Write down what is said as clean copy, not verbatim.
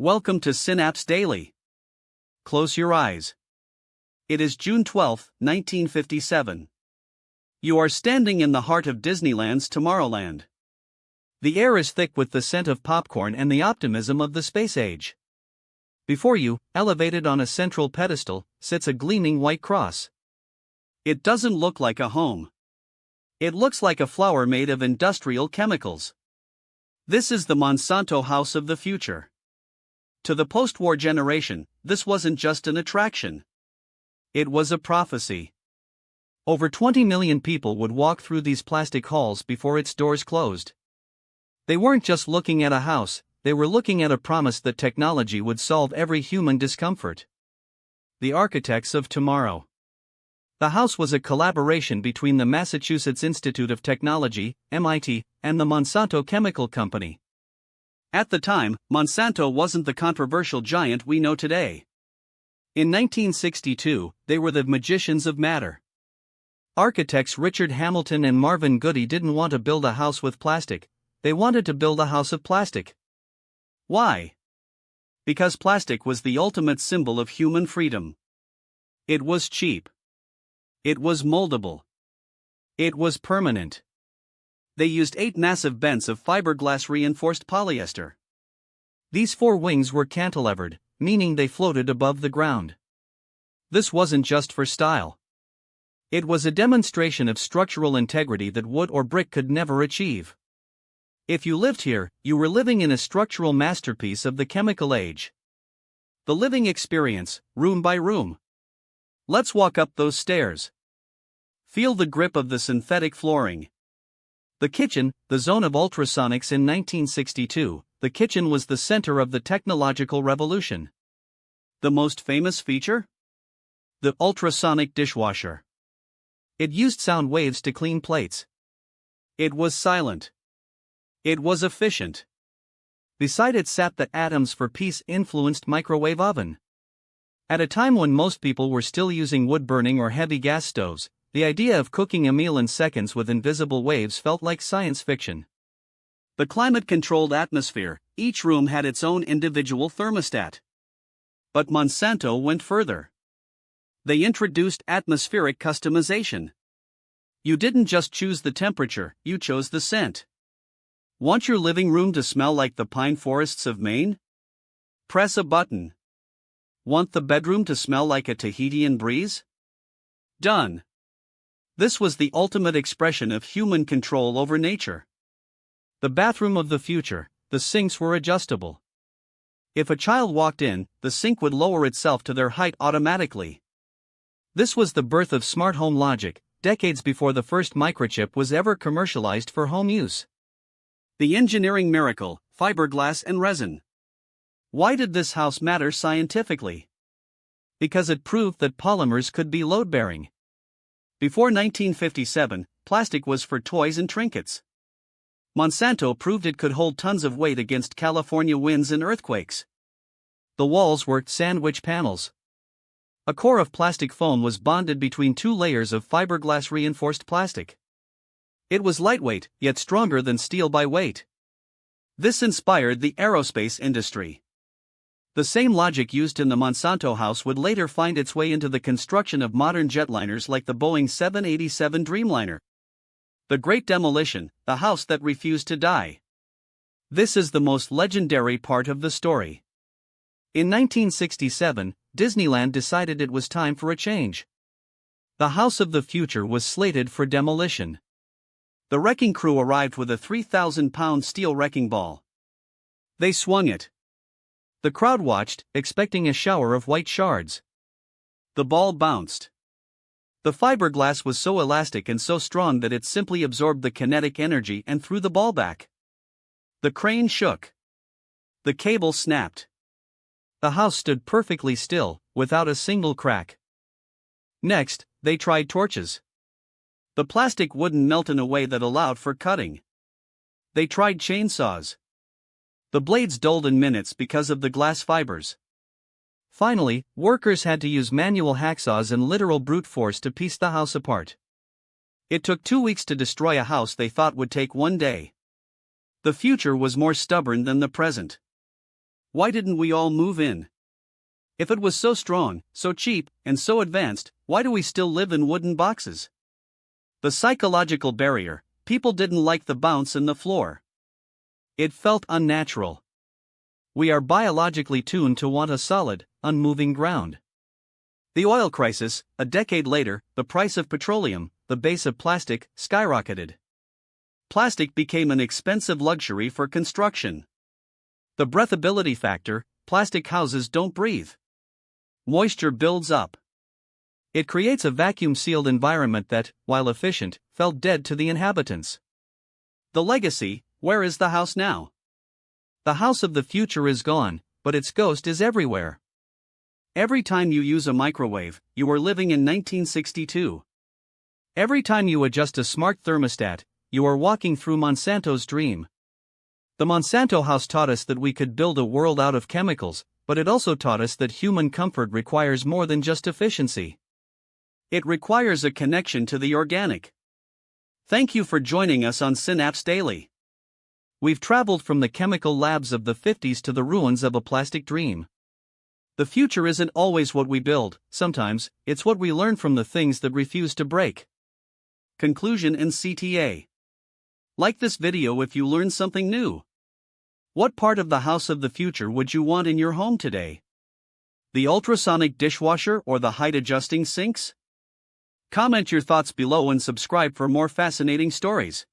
Welcome to Synapse Daily. Close your eyes. It is June 12, 1957. You are standing in the heart of Disneyland's Tomorrowland. The air is thick with the scent of popcorn and the optimism of the space age. Before you, elevated on a central pedestal, sits a gleaming white cross. It doesn't look like a home. It looks like a flower made of industrial chemicals. This is the Monsanto House of the future. To the post-war generation, this wasn't just an attraction. It was a prophecy. Over 20 million people would walk through these plastic halls before its doors closed. They weren't just looking at a house, they were looking at a promise that technology would solve every human discomfort. The architects of tomorrow. The house was a collaboration between the Massachusetts Institute of Technology, MIT, and the Monsanto Chemical Company. At the time, Monsanto wasn't the controversial giant we know today. In 1962, they were the magicians of matter. Architects Richard Hamilton and Marvin Goody didn't want to build a house with plastic, they wanted to build a house of plastic. Why? Because plastic was the ultimate symbol of human freedom. It was cheap. It was moldable. It was permanent. They used 8 massive bents of fiberglass reinforced polyester. These 4 wings were cantilevered, meaning they floated above the ground. This wasn't just for style. It was a demonstration of structural integrity that wood or brick could never achieve. If you lived here, you were living in a structural masterpiece of the chemical age. The living experience, room by room. Let's walk up those stairs. Feel the grip of the synthetic flooring. The kitchen, the zone of ultrasonics in 1962, the kitchen was the center of the technological revolution. The most famous feature? The ultrasonic dishwasher. It used sound waves to clean plates. It was silent. It was efficient. Beside it sat the atoms for peace-influenced microwave oven. At a time when most people were still using wood burning or heavy gas stoves, the idea of cooking a meal in seconds with invisible waves felt like science fiction. The climate-controlled atmosphere, each room had its own individual thermostat. But Monsanto went further. They introduced atmospheric customization. You didn't just choose the temperature, you chose the scent. Want your living room to smell like the pine forests of Maine? Press a button. Want the bedroom to smell like a Tahitian breeze? Done. This was the ultimate expression of human control over nature. The bathroom of the future, the sinks were adjustable. If a child walked in, the sink would lower itself to their height automatically. This was the birth of smart home logic, decades before the first microchip was ever commercialized for home use. The engineering miracle, fiberglass and resin. Why did this house matter scientifically? Because it proved that polymers could be load-bearing. Before 1957, plastic was for toys and trinkets. Monsanto proved it could hold tons of weight against California winds and earthquakes. The walls were sandwich panels. A core of plastic foam was bonded between 2 layers of fiberglass reinforced plastic. It was lightweight, yet stronger than steel by weight. This inspired the aerospace industry. The same logic used in the Monsanto House would later find its way into the construction of modern jetliners like the Boeing 787 Dreamliner. The Great Demolition, the house that refused to die. This is the most legendary part of the story. In 1967, Disneyland decided it was time for a change. The house of the future was slated for demolition. The wrecking crew arrived with a 3,000-pound steel wrecking ball. They swung it. The crowd watched, expecting a shower of white shards. The ball bounced. The fiberglass was so elastic and so strong that it simply absorbed the kinetic energy and threw the ball back. The crane shook. The cable snapped. The house stood perfectly still, without a single crack. Next, they tried torches. The plastic wouldn't melt in a way that allowed for cutting. They tried chainsaws. The blades dulled in minutes because of the glass fibers. Finally, workers had to use manual hacksaws and literal brute force to piece the house apart. It took 2 weeks to destroy a house they thought would take 1 day. The future was more stubborn than the present. Why didn't we all move in? If it was so strong, so cheap, and so advanced, why do we still live in wooden boxes? The psychological barrier: people didn't like the bounce in the floor. It felt unnatural. We are biologically tuned to want a solid, unmoving ground. The oil crisis: a decade later, the price of petroleum, the base of plastic, skyrocketed. Plastic became an expensive luxury for construction. The breathability factor: plastic houses don't breathe. Moisture builds up. It creates a vacuum-sealed environment that, while efficient, felt dead to the inhabitants. The legacy: where is the house now? The house of the future is gone, but its ghost is everywhere. Every time you use a microwave, you are living in 1962. Every time you adjust a smart thermostat, you are walking through Monsanto's dream. The Monsanto House taught us that we could build a world out of chemicals, but it also taught us that human comfort requires more than just efficiency. It requires a connection to the organic. Thank you for joining us on Synapse Daily. We've traveled from the chemical labs of the 50s to the ruins of a plastic dream. The future isn't always what we build, sometimes, it's what we learn from the things that refuse to break. Conclusion and CTA. Like this video if you learned something new. What part of the house of the future would you want in your home today? The ultrasonic dishwasher or the height-adjusting sinks? Comment your thoughts below and subscribe for more fascinating stories.